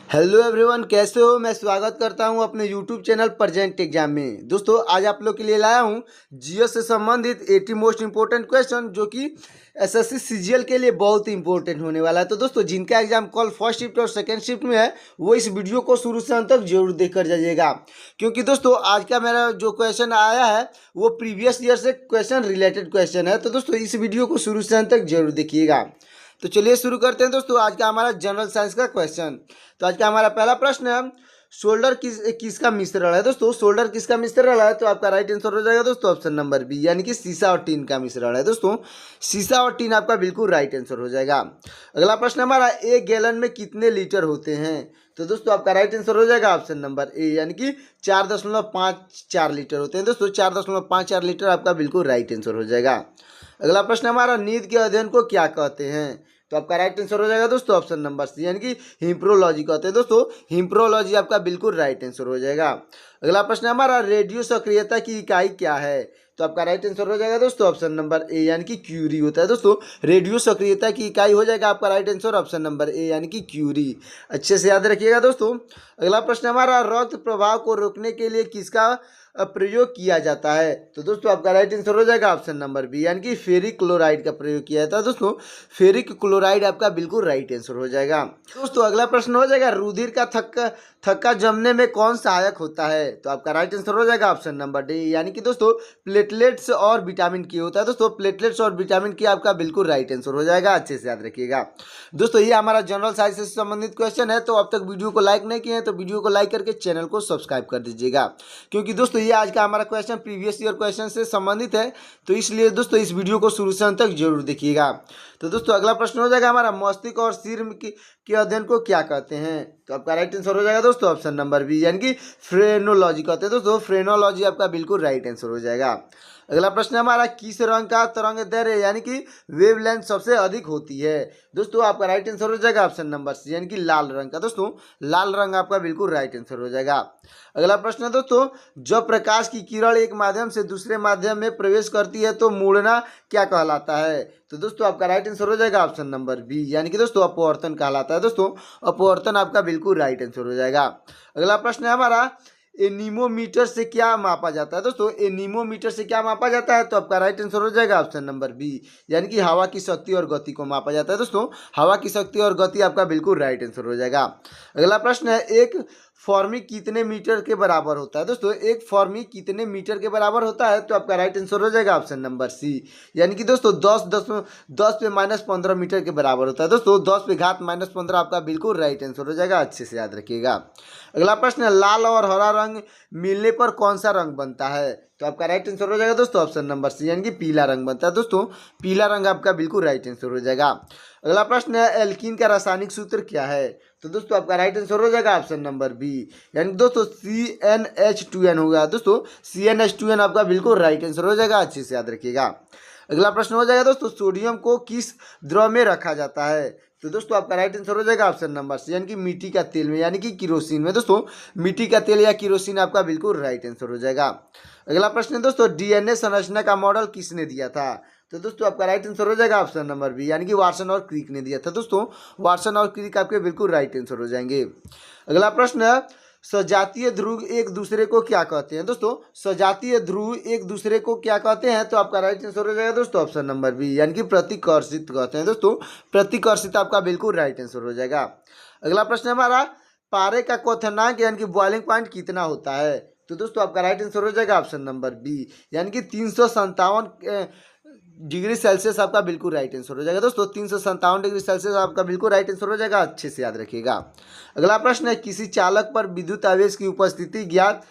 Hello everyone, कैसे हो। मैं स्वागत करता हूं अपने यूट्यूब चैनल प्रेजेंट एग्जाम में। दोस्तों, आज आप लोग के लिए लाया हूं जीएस से संबंधित 80 मोस्ट इंपोर्टेंट क्वेश्चन, जो कि एसएससी सीजीएल के लिए बहुत ही इंपॉर्टेंट होने वाला है। तो दोस्तों, जिनका एग्जाम कल फर्स्ट शिफ्ट और सेकंड शिफ्ट में है, वो इस वीडियो को शुरू से अंत तक जरूर देख कर जाइएगा, क्योंकि दोस्तों आज का मेरा जो क्वेश्चन आया है वो प्रीवियस ईयर से क्वेश्चन रिलेटेड क्वेश्चन है। तो दोस्तों, इस वीडियो को शुरू से अंत तक जरूर देखिएगा। तो चलिए शुरू करते हैं दोस्तों आज का हमारा जनरल साइंस का क्वेश्चन। तो आज का हमारा पहला प्रश्न है, शोल्डर किसका मिश्रण है। दोस्तों, शोल्डर किसका मिश्रण है, तो आपका राइट आंसर हो जाएगा दोस्तों ऑप्शन नंबर बी, यानी कि सीसा और टीन का मिश्रण है। दोस्तों, सीसा और टीन आपका बिल्कुल राइट आंसर हो जाएगा। अगला प्रश्न हमारा, एक गैलन में कितने लीटर होते हैं। तो दोस्तों, आपका राइट आंसर हो जाएगा ऑप्शन नंबर ए, यानी कि 4.54 लीटर होते हैं। दोस्तों, 4.54 लीटर आपका बिल्कुल राइट आंसर हो जाएगा। अगला प्रश्न हमारा, नींद के अध्ययन को क्या कहते हैं। तो आपका राइट आंसर हो जाएगा दोस्तों ऑप्शन नंबर सी, यानी कि हिम्प्रोलॉजी कहते हैं। दोस्तों, हिम्प्रोलॉजी आपका बिल्कुल राइट आंसर हो जाएगा। अगला प्रश्न हमारा, रेडियो सक्रियता की इकाई क्या है। तो आपका राइट आंसर हो जाएगा दोस्तों ऑप्शन नंबर ए, यानी कि क्यूरी होता है। दोस्तों, रेडियो सक्रियता की इकाई हो जाएगा आपका right answer option number A, यानी कि क्यूरी। अच्छे से याद रखिएगा दोस्तों। अगला प्रश्न हमारा, रक्त प्रवाह को रोकने के लिए किसका प्रयोग किया जाता है। तो दोस्तों, आपका राइट आंसर हो जाएगा ऑप्शन नंबर बी, यानी कि फेरिक क्लोराइड का प्रयोग किया जाता है। दोस्तों, फेरिक क्लोराइड आपका बिल्कुल राइट आंसर हो जाएगा। दोस्तों, अगला प्रश्न हो जाएगा, रुधिर का थक्का जमने में कौन सहायक होता है। तो आपका राइट आंसर हो जाएगा ऑप्शन नंबर डी, यानी कि दोस्तों प्लेटलेट्स और विटामिन के होता है। दोस्तों, प्लेटलेट्स और विटामिन के आपका बिल्कुल राइट आंसर हो जाएगा। अच्छे से याद रखिएगा दोस्तों। ये हमारा जनरल साइंस से संबंधित क्वेश्चन है। तो अब तक वीडियो को लाइक नहीं किए हैं तो वीडियो को लाइक करके चैनल को सब्सक्राइब कर दीजिएगा, क्योंकि दोस्तों ये आज का हमारा क्वेश्चन प्रीवियस ईयर क्वेश्चन से संबंधित है। तो इसलिए दोस्तों इस वीडियो को शुरू से अंत तक जरूर देखिएगा। तो दोस्तों, अगला प्रश्न हो जाएगा हमारा, मस्तिष्क और सिर के अध्ययन को क्या कहते हैं। तो आपका राइट आंसर हो जाएगा दोस्तों ऑप्शन नंबर बी, यानी कि फ्रेनोलॉजी कहते हैं। दोस्तों, फ्रेनोलॉजी आपका बिल्कुल राइट आंसर हो जाएगा। अगला प्रश्न हमारा, किस रंग का तरंग दैर्घ्य यानी कि वेवलेंथ सबसे अधिक होती है। दोस्तों, आपका राइट आंसर हो जाएगा ऑप्शन नंबर सी, यानी कि लाल रंग का। दोस्तों, लाल रंग आपका बिल्कुल राइट आंसर हो जाएगा। अगला प्रश्न है दोस्तों, जब प्रकाश की किरण एक माध्यम से दूसरे माध्यम में प्रवेश करती है तो मुड़ना क्या कहलाता है। तो दोस्तों, आपका राइट आंसर हो जाएगा ऑप्शन नंबर बी, यानी कि दोस्तों अपवर्तन कहलाता है। दोस्तों, अपवर्तन आपका बिल्कुल राइट आंसर हो जाएगा। अगला प्रश्न है हमारा, एनीमोमीटर से क्या मापा जाता है। दोस्तों, एनीमोमीटर से क्या मापा जाता है। तो आपका राइट आंसर हो जाएगा ऑप्शन नंबर बी, यानी कि हवा की शक्ति और गति को मापा जाता है। दोस्तों, हवा की शक्ति और गति आपका बिल्कुल राइट आंसर हो जाएगा। अगला प्रश्न है, एक फॉर्मी कितने मीटर के बराबर होता है। दोस्तों, एक फॉर्मी कितने मीटर के बराबर होता है। तो आपका राइट आंसर हो जाएगा ऑप्शन नंबर सी, यानी कि दोस्तों 10 पे -15 मीटर के बराबर होता है। दोस्तों, 10 पे घात -15 आपका बिल्कुल राइट आंसर हो जाएगा। अच्छे से याद रखिएगा। अगला प्रश्न है, लाल और हरा रंग मिलने पर कौन सा रंग बनता है। तो आपका राइट आंसर हो जाएगा दोस्तों ऑप्शन नंबर सी, यानी कि पीला रंग बनता है। दोस्तों, पीला रंग आपका बिल्कुल राइट आंसर हो जाएगा। अगला प्रश्न है, एल्कीन का रासायनिक सूत्र क्या है। तो दोस्तों, आपका राइट आंसर हो जाएगा ऑप्शन नंबर बी, यानी दोस्तों CnH2n होगा। दोस्तों, CnH2n आपका बिल्कुल राइट आंसर हो जाएगा। अच्छे से याद रखिएगा। अगला प्रश्न हो जाएगा दोस्तों, सोडियम को किस द्रव में रखा जाता है। तो दोस्तों, आपका राइट आंसर हो जाएगा ऑप्शन नंबर सी, यानी कि मिट्टी का तेल में, यानी कि किरोसिन में। दोस्तों, मिट्टी का तेल या किरोसिन आपका बिल्कुल राइट आंसर हो जाएगा। अगला प्रश्न है दोस्तों, DNA संरचना का मॉडल किसने दिया था। तो दोस्तों, आपका राइट आंसर हो जाएगा ऑप्शन नंबर बी, यानी कि वाटसन और क्रिक ने दिया था। दोस्तों, वाटसन और क्रिक आपके बिल्कुल राइट आंसर हो जाएंगे। अगला प्रश्न है, सजातीय ध्रुव एक दूसरे को क्या कहते हैं। दोस्तों, सजातीय ध्रुव एक दूसरे को क्या कहते हैं। तो आपका राइट आंसर हो जाएगा दोस्तों ऑप्शन नंबर बी, यानी कि प्रतिकर्षित कहते हैं। दोस्तों, प्रतिकर्षित आपका बिल्कुल राइट आंसर हो जाएगा। अगला प्रश्न हमारा, पारे का क्वथनांक यानी कि बॉइलिंग पॉइंट कितना होता है। तो दोस्तों, आपका राइट आंसर हो जाएगा ऑप्शन नंबर बी, यानी कि 357 डिग्री सेल्सियस आपका बिल्कुल राइट आंसर हो जाएगा। दोस्तों, 357 डिग्री सेल्सियस आपका बिल्कुल राइट आंसर हो जाएगा। अच्छे से याद रखिएगा। अगला प्रश्न है, किसी चालक पर विद्युत आवेश की उपस्थिति ज्ञात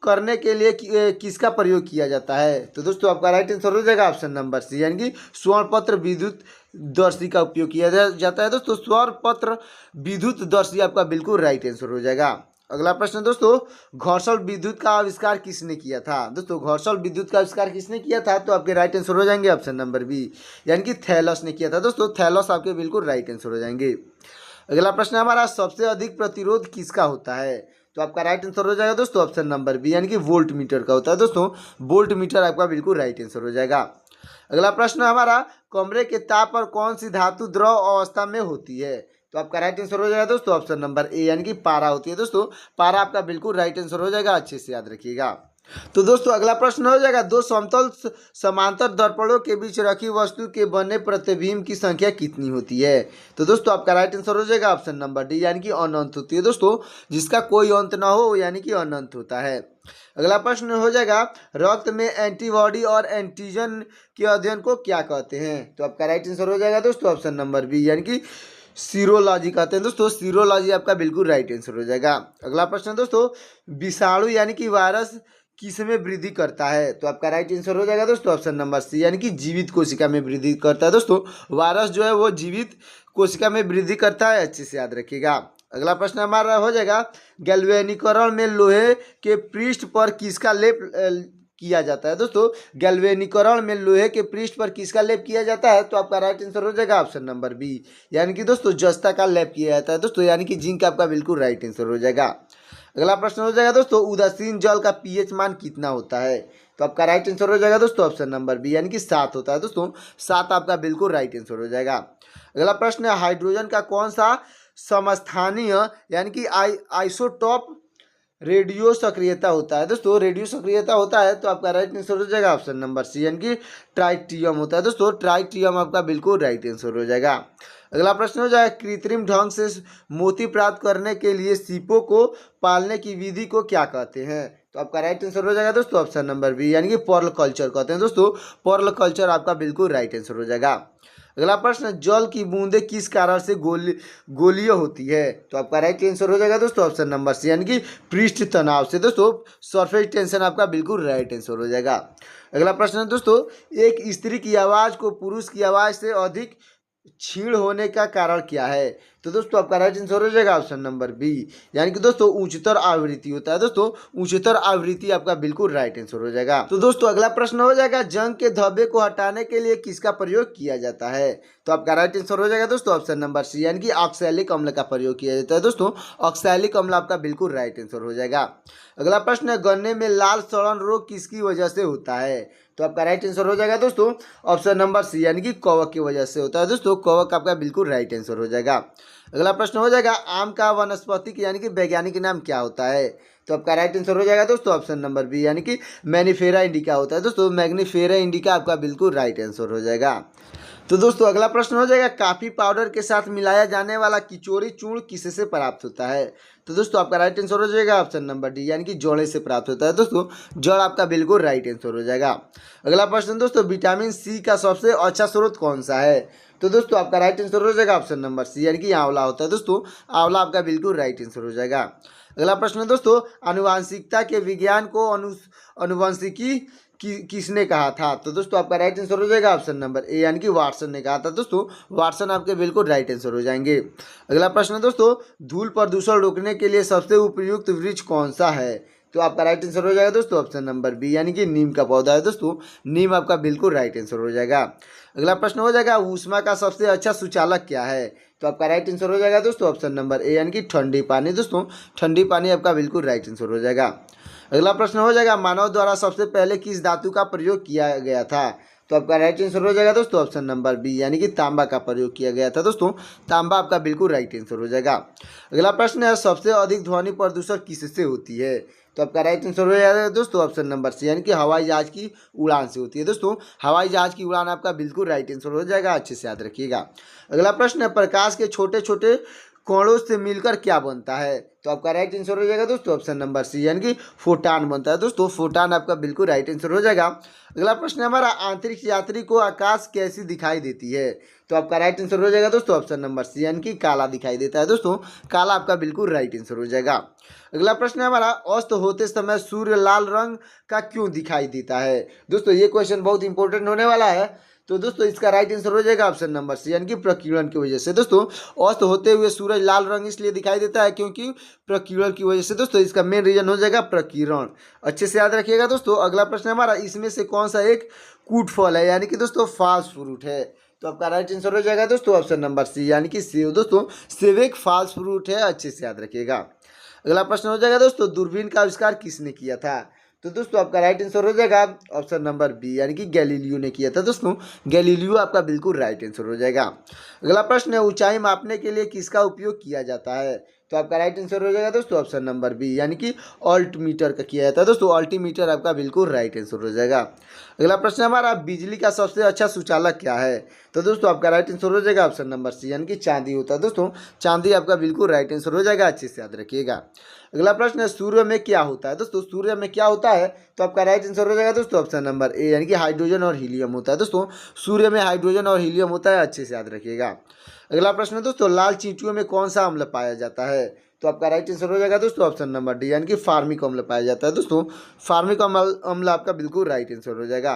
करने के लिए किसका प्रयोग किया जाता है। तो दोस्तों, आपका राइट आंसर हो जाएगा ऑप्शन नंबर सी, यानी कि स्वरपत्र विद्युत दर्शी का उपयोग किया जाता है। दोस्तों, स्वरपत्र विद्युत दर्शी आपका बिल्कुल राइट आंसर हो जाएगा। अगला प्रश्न दोस्तों, घर्षण विद्युत का आविष्कार किसने किया था। दोस्तों, घर्षण विद्युत का आविष्कार किसने किया था। तो आपके राइट आंसर हो जाएंगे ऑप्शन नंबर बी, यानी कि थैलस ने किया था। दोस्तों, थैलस आपके बिल्कुल राइट आंसर हो जाएंगे। अगला प्रश्न हमारा, सबसे अधिक प्रतिरोध किसका होता है। तो आपका राइट आंसर हो जाएगा दोस्तों ऑप्शन नंबर बी, यानी कि वोल्ट मीटर का होता है। दोस्तों, वोल्ट मीटर आपका बिल्कुल राइट आंसर हो जाएगा। अगला प्रश्न हमारा, कमरे के ताप पर कौन सी धातु द्रव अवस्था में होती है। तो तो आपका राइट आंसर हो जाएगा दोस्तों ऑप्शन नंबर ए यानी कि पारा होती है दोस्तों। पारा आपका बिल्कुल राइट आंसर हो जाएगा, अच्छे से याद रखिएगा। तो दोस्तों अगला प्रश्न हो जाएगा, दो समतल समांतर दर्पणों के बीच रखी वस्तु के बने प्रतिबिंब की संख्या कितनी होती है। तो दोस्तों आपका राइट आंसर हो जाएगा ऑप्शन नंबर डी यानी कि अनंत होती है दोस्तों, जिसका कोई अंत ना हो यानी कि अनंत होता है। अगला प्रश्न हो जाएगा, रक्त में एंटीबॉडी और एंटीजन के अध्ययन को क्या कहते हैं। तो आपका राइट आंसर हो जाएगा दोस्तों ऑप्शन नंबर बी यानी कि सीरोलॉजी कहते हैं दोस्तों। सीरोलॉजी आपका बिल्कुल राइट आंसर हो जाएगा। अगला प्रश्न दोस्तों, विषाणु यानी कि वायरस किस में वृद्धि करता है। तो आपका राइट आंसर हो जाएगा दोस्तों ऑप्शन नंबर सी यानी कि जीवित कोशिका में वृद्धि करता है दोस्तों। वायरस जो है वो जीवित कोशिका में वृद्धि करता है, अच्छे से याद रखिएगा। अगला प्रश्न हमारा हो जाएगा, गैल्वेनीकरण में लोहे के पृष्ठ पर किसका लेप किया जाता है। दोस्तों गैल्वेनीकरण में लोहे के पृष्ठ पर किसका लेप किया जाता है। तो आपका राइट आंसर हो जाएगा ऑप्शन नंबर बी यानी कि दोस्तों जस्ता का लेप किया जाता है दोस्तों, यानी कि जिंक आपका बिल्कुल राइट आंसर हो जाएगा। अगला प्रश्न हो जाएगा दोस्तों, उदासीन जल का पीएच मान कितना होता है। तो आपका राइट आंसर हो जाएगा दोस्तों ऑप्शन नंबर बी यानी कि 7 होता है दोस्तों। 7 आपका बिल्कुल राइट आंसर हो जाएगा। अगला प्रश्न है, हाइड्रोजन का कौन सा समस्थानीय यानी कि आइसोटॉप रेडियो सक्रियता होता है। दोस्तों रेडियो सक्रियता होता है, तो आपका राइट आंसर हो जाएगा ऑप्शन नंबर सी यानी कि ट्राइटियम होता है दोस्तों। ट्राइटियम आपका बिल्कुल राइट आंसर हो जाएगा। अगला प्रश्न हो जाएगा, कृत्रिम ढंग से मोती प्राप्त करने के लिए सीपों को पालने की विधि को क्या कहते हैं। तो आपका राइट आंसर हो जाएगा दोस्तों ऑप्शन नंबर बी यानी कि पर्ल कल्चर कहते हैं दोस्तों। पर्ल कल्चर आपका बिल्कुल राइट आंसर हो जाएगा। अगला प्रश्न, जल की बूंदें किस कारण से गोलीय होती है। तो आपका राइट आंसर हो जाएगा दोस्तों ऑप्शन नंबर सी यानी कि पृष्ठ तनाव से दोस्तों। सरफेस टेंशन आपका बिल्कुल राइट आंसर हो जाएगा। अगला प्रश्न दोस्तों, एक स्त्री की आवाज़ को पुरुष की आवाज़ से अधिक क्षीण होने का कारण क्या है। तो दोस्तों आपका राइट आंसर हो जाएगा ऑप्शन नंबर बी यानी कि दोस्तों उच्चतर आवृत्ति होता है दोस्तों। उच्चतर आवृत्ति आपका बिल्कुल राइट आंसर हो जाएगा। तो दोस्तों अगला प्रश्न हो जाएगा, जंग के धब्बे को हटाने के लिए किसका प्रयोग किया जाता है। तो आपका राइट आंसर हो जाएगा दोस्तों ऑप्शन नंबर सी यानी कि ऑक्सैलिक अम्ल का प्रयोग किया जाता है दोस्तों। ऑक्सैलिक अम्ल आपका बिल्कुल राइट आंसर हो जाएगा। अगला प्रश्न है, गन्ने में लाल सड़न रोग किसकी वजह से होता है। तो आपका राइट आंसर हो जाएगा दोस्तों ऑप्शन नंबर सी यानी कि कवक की वजह से होता है दोस्तों। कवक आपका बिल्कुल राइट आंसर हो जाएगा। अगला प्रश्न हो जाएगा, आम का वानस्पतिक यानी कि वैज्ञानिक नाम क्या होता है। तो आपका राइट आंसर हो जाएगा दोस्तों ऑप्शन नंबर बी यानी कि मैनिफेरा इंडिका होता है दोस्तों। मैग्नीफेरा इंडिका आपका बिल्कुल राइट आंसर हो जाएगा। तो दोस्तों अगला प्रश्न हो जाएगा, कॉफी पाउडर के साथ मिलाया जाने वाला किचोरी चूर्ण किससे प्राप्त होता है। तो दोस्तों आपका राइट आंसर हो जाएगा ऑप्शन नंबर डी यानी कि जड़ से प्राप्त होता है दोस्तों। जड़ आपका बिल्कुल राइट आंसर हो जाएगा। अगला प्रश्न दोस्तों, विटामिन सी का सबसे अच्छा स्रोत कौन सा है। तो दोस्तों आपका राइट आंसर हो जाएगा ऑप्शन नंबर सी यानी कि आंवला होता है दोस्तों। आंवला आपका बिल्कुल राइट आंसर हो जाएगा। अगला प्रश्न दोस्तों, आनुवांशिकता के विज्ञान को अनुवंशिकी किसने कहा था। तो दोस्तों आपका राइट आंसर हो जाएगा ऑप्शन नंबर ए यानी कि वाटसन ने कहा था दोस्तों। वाटसन आपके बिल्कुल राइट आंसर हो जाएंगे। अगला प्रश्न दोस्तों, धूल प्रदूषण रोकने के लिए सबसे उपयुक्त वृक्ष कौन सा है। तो आपका राइट आंसर हो जाएगा दोस्तों ऑप्शन नंबर बी यानी कि नीम का पौधा है दोस्तों। नीम आपका बिल्कुल राइट आंसर हो जाएगा। अगला प्रश्न हो जाएगा, ऊष्मा का सबसे अच्छा सुचालक क्या है। तो आपका राइट आंसर हो जाएगा दोस्तों ऑप्शन नंबर ए यानी कि ठंडी पानी दोस्तों। ठंडी पानी आपका बिल्कुल राइट आंसर हो जाएगा। अगला प्रश्न हो जाएगा, मानव द्वारा सबसे पहले किस धातु का प्रयोग किया गया था। तो आपका राइट आंसर हो जाएगा दोस्तों ऑप्शन नंबर बी यानी कि तांबा का प्रयोग किया गया था दोस्तों। तांबा आपका बिल्कुल राइट आंसर हो जाएगा। अगला प्रश्न है, सबसे अधिक ध्वनि प्रदूषण किससे होती है। तो आपका राइट आंसर हो जाएगा दोस्तों ऑप्शन नंबर सी यानी कि हवाई जहाज की उड़ान से होती है दोस्तों। हवाई जहाज की उड़ान आपका बिल्कुल राइट आंसर हो जाएगा, अच्छे से याद रखिएगा। अगला प्रश्न है, प्रकाश के छोटे छोटे कणों से मिलकर क्या बनता है। तो आपका राइट आंसर हो जाएगा दोस्तों ऑप्शन नंबर सी यानी कि फोटान बनता है दोस्तों। फोटान आपका बिल्कुल राइट आंसर हो जाएगा। अगला प्रश्न हमारा, आंतरिक यात्री को आकाश कैसी दिखाई देती है। तो आपका राइट आंसर हो जाएगा दोस्तों ऑप्शन नंबर सी यानी कि काला दिखाई देता है दोस्तों। काला आपका बिल्कुल राइट आंसर हो जाएगा। अगला प्रश्न हमारा, अस्त होते समय सूर्य लाल रंग का क्यों दिखाई देता है। दोस्तों ये क्वेश्चन बहुत इंपॉर्टेंट होने वाला है। तो दोस्तों इसका राइट आंसर हो जाएगा ऑप्शन नंबर सी यानी कि प्रकीर्णन की वजह से दोस्तों। अस्त होते हुए सूरज लाल रंग इसलिए दिखाई देता है क्योंकि प्रकीर्णन की वजह से दोस्तों। इसका मेन रीजन हो जाएगा प्रकीर्णन, अच्छे से याद रखिएगा दोस्तों। अगला प्रश्न हमारा, इसमें से कौन सा एक कूट फल है यानी कि दोस्तों फॉल्स फ्रूट है। तो आपका राइट आंसर हो जाएगा दोस्तों ऑप्शन नंबर सी यानी कि सेब दोस्तों। सेब एक फॉल्स फ्रूट है, अच्छे से याद रखिएगा। अगला प्रश्न हो जाएगा दोस्तों, दूरबीन का आविष्कार किसने किया था। तो दोस्तों आपका राइट आंसर हो जाएगा ऑप्शन नंबर बी, यानी कि गैलीलियो ने किया था। दोस्तों गैलीलियो आपका बिल्कुल राइट आंसर हो जाएगा। अगला प्रश्न है, ऊंचाई मापने के लिए किसका उपयोग किया जाता है? तो आपका राइट आंसर हो जाएगा दोस्तों ऑप्शन नंबर बी, यानी कि ऑल्टीमीटर का किया जाता है। दोस्तों ऑल्टीमीटर आपका बिल्कुल राइट आंसर हो जाएगा। अगला प्रश्न हमारा, बिजली का सबसे अच्छा सुचालक क्या है? तो दोस्तों आपका राइट आंसर हो जाएगा ऑप्शन नंबर सी, यानी कि चांदी होता है। दोस्तों चांदी आपका बिल्कुल राइट आंसर हो जाएगा, अच्छे से याद रखिएगा। अगला प्रश्न है, सूर्य में क्या होता है? दोस्तों सूर्य में क्या होता है? तो आपका राइट आंसर हो जाएगा दोस्तों ऑप्शन नंबर ए, यानी कि हाइड्रोजन और हीलियम होता है। दोस्तों सूर्य में हाइड्रोजन और हीलियम होता है, अच्छे से याद रखिएगा। अगला प्रश्न है दोस्तों, लाल चींटियों में कौन सा अम्ल पाया जाता है? तो आपका राइट आंसर हो जाएगा दोस्तों ऑप्शन नंबर डी, यानी कि फार्मिक अम्ल पाया जाता है। दोस्तों फार्मिक अम्ल आपका बिल्कुल राइट आंसर हो जाएगा।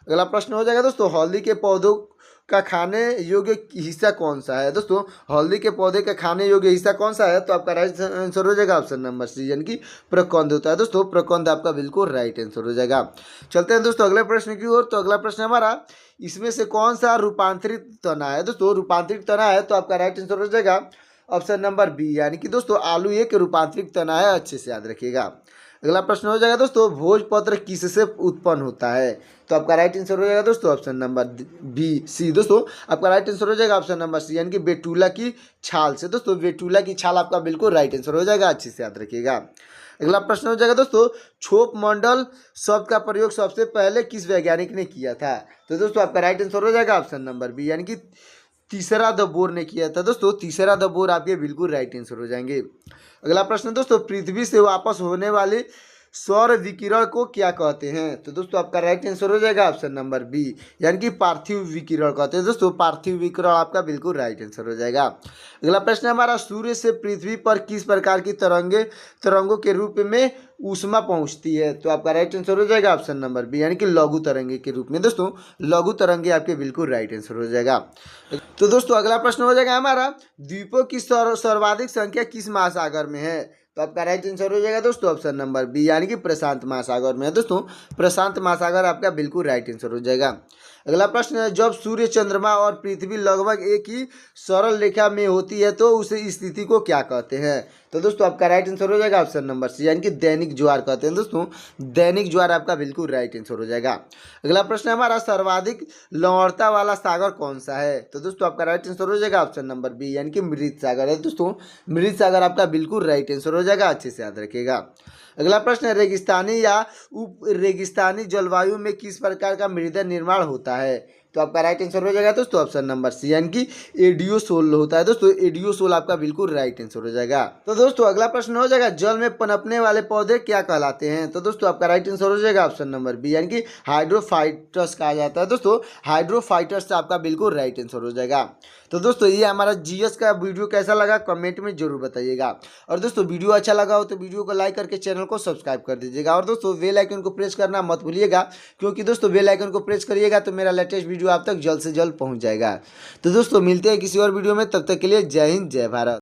अगला प्रश्न हो जाएगा दोस्तों, हल्दी के पौधों का खाने योग्य हिस्सा कौन सा है? दोस्तों हल्दी के पौधे का खाने योग्य हिस्सा कौन सा है? तो आपका राइट आंसर हो जाएगा ऑप्शन नंबर सी, यानी कि प्रकंद होता है। दोस्तों प्रकंद आपका बिल्कुल राइट आंसर हो जाएगा। चलते हैं दोस्तों अगले प्रश्न की ओर। तो अगला प्रश्न हमारा, इसमें से कौन सा रूपांतरित तना है? दोस्तों रूपांतरित तना है, तो आपका राइट आंसर हो जाएगा ऑप्शन नंबर बी, यानी कि दोस्तों आलू एक रूपांतरित तना है, अच्छे से याद रखिएगा। अगला प्रश्न हो जाएगा दोस्तों, भोजपत्र किससे उत्पन्न होता है? तो आपका राइट आंसर हो जाएगा दोस्तों ऑप्शन नंबर बी सी। दोस्तों आपका राइट आंसर हो जाएगा ऑप्शन नंबर सी, यानी कि बेटुला की छाल से। दोस्तों बेटुला की छाल आपका बिल्कुल राइट आंसर हो जाएगा, अच्छे से याद रखिएगा। अगला प्रश्न हो जाएगा दोस्तों, छोप मंडल शब्द का प्रयोग सबसे पहले किस वैज्ञानिक ने किया था? तो दोस्तों आपका राइट आंसर हो जाएगा ऑप्शन नंबर बी, यानी कि तीसरा द बोर ने किया था। दोस्तों तीसरा द बोर आपके बिल्कुल राइट आंसर हो जाएंगे। अगला प्रश्न दोस्तों, पृथ्वी से वापस होने वाले सौर विकिरण को क्या कहते हैं? तो दोस्तों आपका राइट आंसर हो जाएगा ऑप्शन नंबर बी, यानी कि पार्थिव विकिरण कहते हैं। दोस्तों पार्थिव विकिरण आपका बिल्कुल राइट आंसर हो जाएगा। अगला प्रश्न हमारा, सूर्य से पृथ्वी पर किस प्रकार की तरंगों के रूप में ऊष्मा पहुंचती है? तो आपका राइट आंसर हो जाएगा ऑप्शन नंबर बी, यानी कि लघु तरंगे के रूप में। दोस्तों लघु तरंगे आपके बिल्कुल राइट आंसर हो जाएगा। तो दोस्तों अगला प्रश्न हो जाएगा हमारा, द्वीपों की सर्वाधिक संख्या किस महासागर में है? तो आपका राइट आंसर हो जाएगा दोस्तों ऑप्शन नंबर बी, यानी कि प्रशांत महासागर में है। दोस्तों प्रशांत महासागर आपका बिल्कुल राइट आंसर हो जाएगा। अगला प्रश्न है, जब सूर्य चंद्रमा और पृथ्वी लगभग एक ही सरल रेखा में होती है तो उस स्थिति को क्या कहते हैं? तो दोस्तों आपका राइट आंसर हो जाएगा ऑप्शन नंबर सी, यानी कि दैनिक ज्वार कहते हैं। दोस्तों दैनिक ज्वार आपका बिल्कुल राइट आंसर हो जाएगा। अगला प्रश्न हमारा, सर्वाधिक लवणता वाला सागर कौन सा है? तो दोस्तों आपका राइट आंसर हो जाएगा ऑप्शन नंबर बी, यानी कि मृत सागर है। दोस्तों मृत सागर आपका बिल्कुल राइट आंसर हो जाएगा, अच्छे से याद रखिएगा। अगला प्रश्न है, रेगिस्तानी या उप रेगिस्तानी जलवायु में किस प्रकार का मृदा निर्माण होता है? तो आपका राइट आंसर हो जाएगा दोस्तों ऑप्शन नंबर सी, यानी कि एडियोसोल होता है। दोस्तों एडियोसोल आपका बिल्कुल राइट आंसर हो जाएगा। तो दोस्तों अगला प्रश्न हो जाएगा, जल में पनपने वाले पौधे क्या कहलाते हैं? तो दोस्तों आपका राइट आंसर हो जाएगा ऑप्शन नंबर बी, यानी कि हाइड्रोफाइटस कहा जाता है। दोस्तों हाइड्रोफाइटस आपका बिल्कुल राइट आंसर हो जाएगा। तो दोस्तों ये हमारा जीएस का वीडियो कैसा लगा कमेंट में जरूर बताइएगा। और दोस्तों वीडियो अच्छा लगा हो तो वीडियो को लाइक करके चैनल को सब्सक्राइब कर दीजिएगा। और दोस्तों बेल आइकन को प्रेस करना मत भूलिएगा, क्योंकि दोस्तों बेल आइकन को प्रेस करिएगा तो मेरा लेटेस्ट वीडियो आप तक जल्द से जल्द पहुंच जाएगा। तो दोस्तों मिलते हैं किसी और वीडियो में, तब तक के लिए जय हिंद जय भारत।